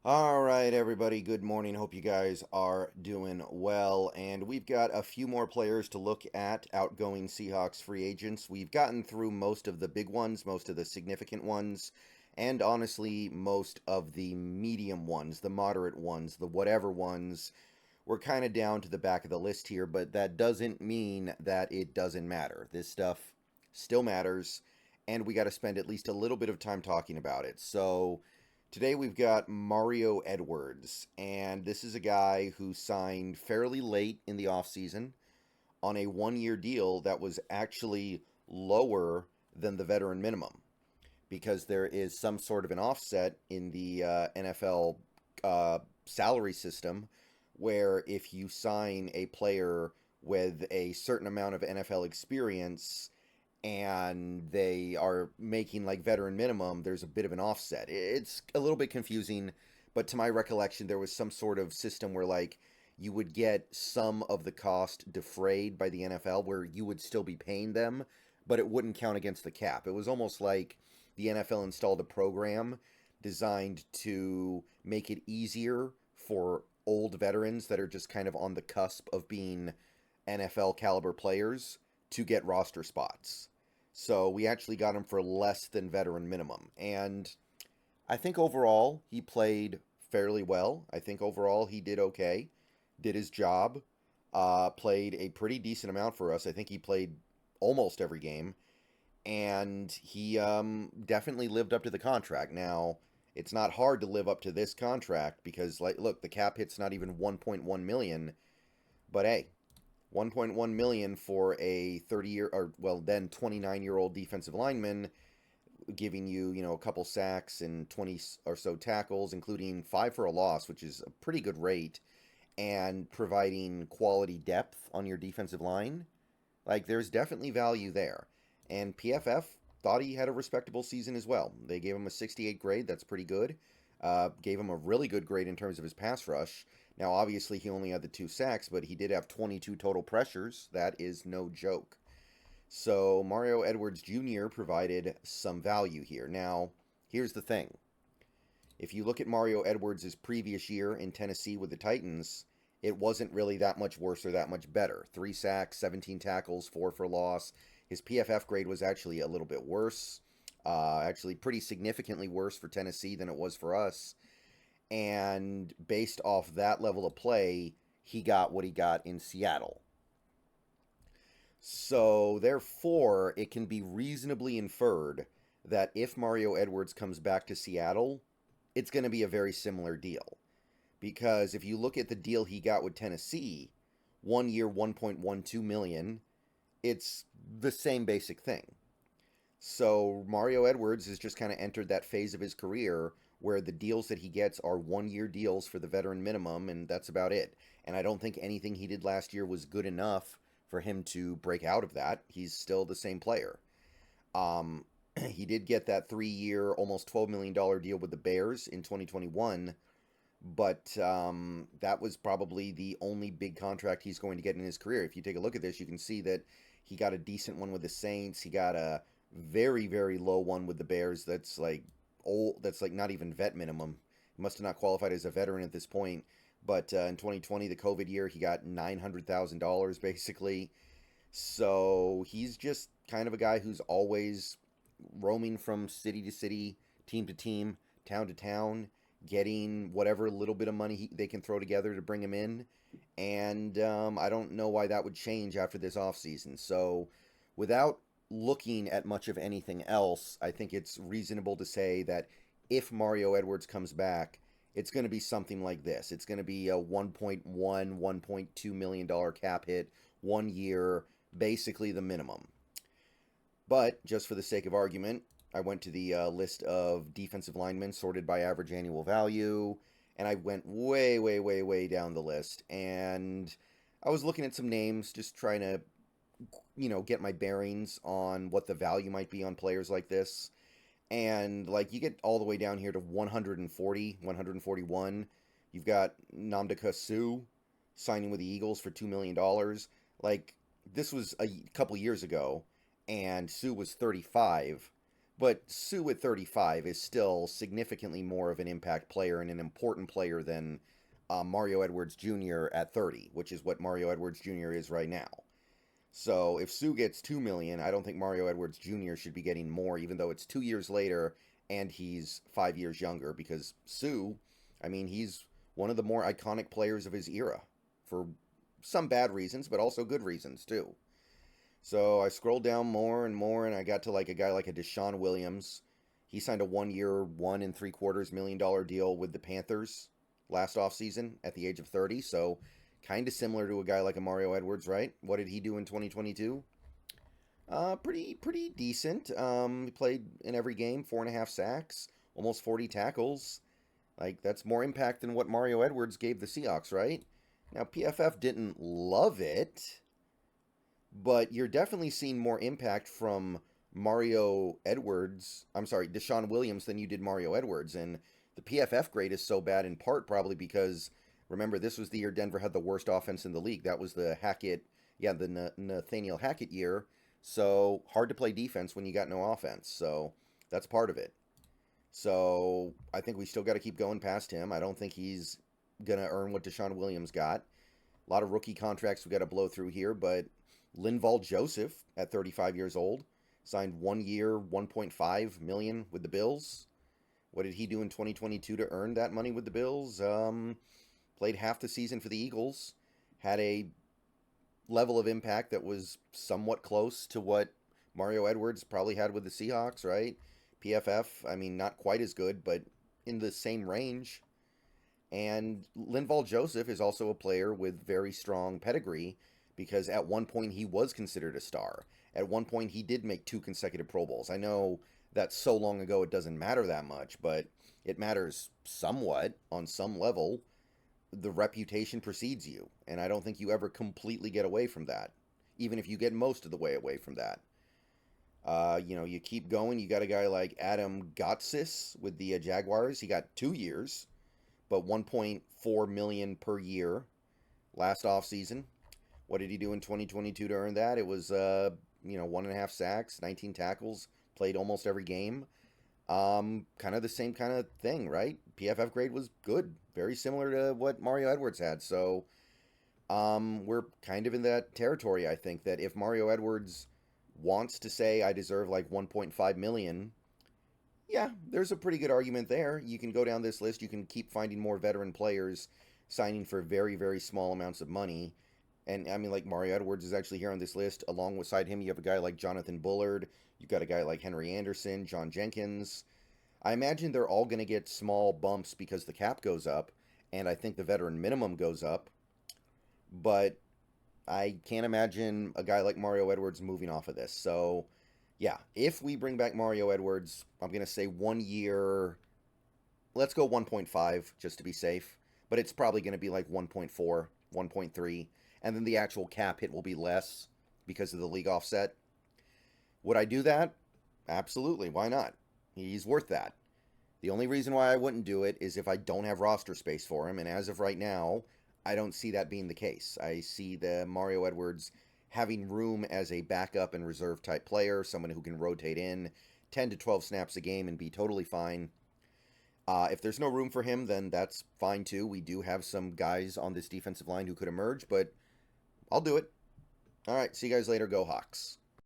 All right, everybody. Good morning. Hope you guys are doing well. And we've got a few more players to look at, outgoing Seahawks free agents. We've gotten through most of the big ones, most of the significant ones, and honestly, most of the medium ones, the moderate ones, the whatever ones. We're kind of down to the back of the list here, but that doesn't mean that it doesn't matter. This stuff still matters, and we got to spend at least a little bit of time talking about it. So. Today we've got Mario Edwards, and this is a guy who signed fairly late in the offseason on a 1 year deal that was actually lower than the veteran minimum because there is some sort of an offset in the NFL salary system where if you sign a player with a certain amount of NFL experience and they are making like veteran minimum, there's a bit of an offset. It's a little bit confusing, but to my recollection, there was some sort of system where like you would get some of the cost defrayed by the NFL where you would still be paying them, but it wouldn't count against the cap. It was almost like the NFL installed a program designed to make it easier for old veterans that are just kind of on the cusp of being NFL caliber players to get roster spots. So we actually got him for less than veteran minimum. And I think overall he played fairly well. I think overall he did okay, did his job, played a pretty decent amount for us. I think he played almost every game, and he definitely lived up to the contract. Now, it's not hard to live up to this contract because, like, look, the cap hit's not even 1.1 million, but hey, 1.1 million for a 30-year or well then 29-year-old defensive lineman, giving you a couple sacks and 20 or so tackles, including 5 for a loss, which is a pretty good rate, and providing quality depth on your defensive line. Like, there's definitely value there. And PFF thought he had a respectable season as well. They gave him a 68 grade. That's pretty good. Gave him a really good grade in terms of his pass rush. Now, obviously, he only had the 2 sacks, but he did have 22 total pressures. That is no joke. So, Mario Edwards Jr. provided some value here. Now, here's the thing. If you look at Mario Edwards' previous year in Tennessee with the Titans, it wasn't really that much worse or that much better. 3 sacks, 17 tackles, 4 for loss. His PFF grade was actually a little bit worse, actually pretty significantly worse for Tennessee than it was for us. And based off that level of play, he got what he got in Seattle. So, therefore, it can be reasonably inferred that if Mario Edwards comes back to Seattle, it's going to be a very similar deal. Because if you look at the deal he got with Tennessee, 1 year, 1.12 million, it's the same basic thing. So Mario Edwards has just kind of entered that phase of his career where the deals that he gets are 1 year deals for the veteran minimum, and that's about it. And I don't think anything he did last year was good enough for him to break out of that. He's still the same player. Um, he did get that 3 year, almost $12 million deal with the Bears in 2021, but that was probably the only big contract he's going to get in his career. If you take a look at this, you can see that he got a decent one with the Saints. He got a very, very low one with the Bears. That's like old. That's like not even vet minimum. He must have not qualified as a veteran at this point. But in 2020, the COVID year, he got $900,000 basically. So he's just kind of a guy who's always roaming from city to city, team to team, town to town, getting whatever little bit of money they can throw together to bring him in. And I don't know why that would change after this offseason. So without looking at much of anything else, I think it's reasonable to say that if Mario Edwards comes back, it's going to be something like this. It's going to be a 1.1, $1.2 million cap hit, 1 year, basically the minimum. But just for the sake of argument, I went to the list of defensive linemen sorted by average annual value, and I went way, way, way, way down the list. And I was looking at some names, just trying to, get my bearings on what the value might be on players like this. And, like, you get all the way down here to 140, 141. You've got Namdeka Suh signing with the Eagles for $2 million. Like, this was a couple years ago, and Suh was 35, But Sue at 35 is still significantly more of an impact player and an important player than Mario Edwards Jr. at 30, which is what Mario Edwards Jr. is right now. So if Sue gets 2 million, I don't think Mario Edwards Jr. should be getting more, even though it's 2 years later and he's 5 years younger. Because Sue, I mean, he's one of the more iconic players of his era for some bad reasons, but also good reasons too. So I scrolled down more and more, and I got to like a guy like a Deshaun Williams. He signed a 1 year, $1.75 million deal with the Panthers last offseason at the age of 30. So kind of similar to a guy like a Mario Edwards, right? What did he do in 2022? Pretty decent. He played in every game, 4.5 sacks, almost 40 tackles. Like, that's more impact than what Mario Edwards gave the Seahawks, right? Now, PFF didn't love it, but you're definitely seeing more impact from Deshaun Williams than you did Mario Edwards. And the PFF grade is so bad in part probably because, remember, this was the year Denver had the worst offense in the league. That was the Nathaniel Hackett year. So hard to play defense when you got no offense. So that's part of it. So I think we still got to keep going past him. I don't think he's going to earn what Deshaun Williams got. A lot of rookie contracts we got to blow through here, but Linval Joseph at 35 years old signed 1 year, $1.5 million with the Bills. What did he do in 2022 to earn that money with the Bills? Played half the season for the Eagles. Had a level of impact that was somewhat close to what Mario Edwards probably had with the Seahawks, right? PFF, I mean, not quite as good, but in the same range. And Linval Joseph is also a player with very strong pedigree because at one point he was considered a star. At one point he did make 2 consecutive Pro Bowls. I know that's so long ago it doesn't matter that much, but it matters somewhat on some level. The reputation precedes you, and I don't think you ever completely get away from that, even if you get most of the way away from that. You keep going. You got a guy like Adam Gotsis with the Jaguars. He got 2 years, but 1.4 million per year last offseason. What did he do in 2022 to earn that? It was 1.5 sacks, 19 tackles, played almost every game. Kind of the same kind of thing, right? PFF grade was good, very similar to what Mario Edwards had. So we're kind of in that territory, I think, that if Mario Edwards wants to say I deserve like 1.5 million, yeah, there's a pretty good argument there. You can go down this list. You can keep finding more veteran players signing for very, very small amounts of money. And I mean, like Mario Edwards is actually here on this list. Alongside him, you have a guy like Jonathan Bullard. You've got a guy like Henry Anderson, John Jenkins. I imagine they're all going to get small bumps because the cap goes up, and I think the veteran minimum goes up. But I can't imagine a guy like Mario Edwards moving off of this. So, yeah, if we bring back Mario Edwards, I'm going to say 1 year. Let's go 1.5 just to be safe. But it's probably going to be like 1.4, 1.3. And then the actual cap hit will be less because of the league offset. Would I do that? Absolutely. Why not? He's worth that. The only reason why I wouldn't do it is if I don't have roster space for him. And as of right now, I don't see that being the case. I see the Mario Edwards having room as a backup and reserve type player, someone who can rotate in 10 to 12 snaps a game and be totally fine. If there's no room for him, then that's fine too. We do have some guys on this defensive line who could emerge, but I'll do it. All right, see you guys later. Go Hawks.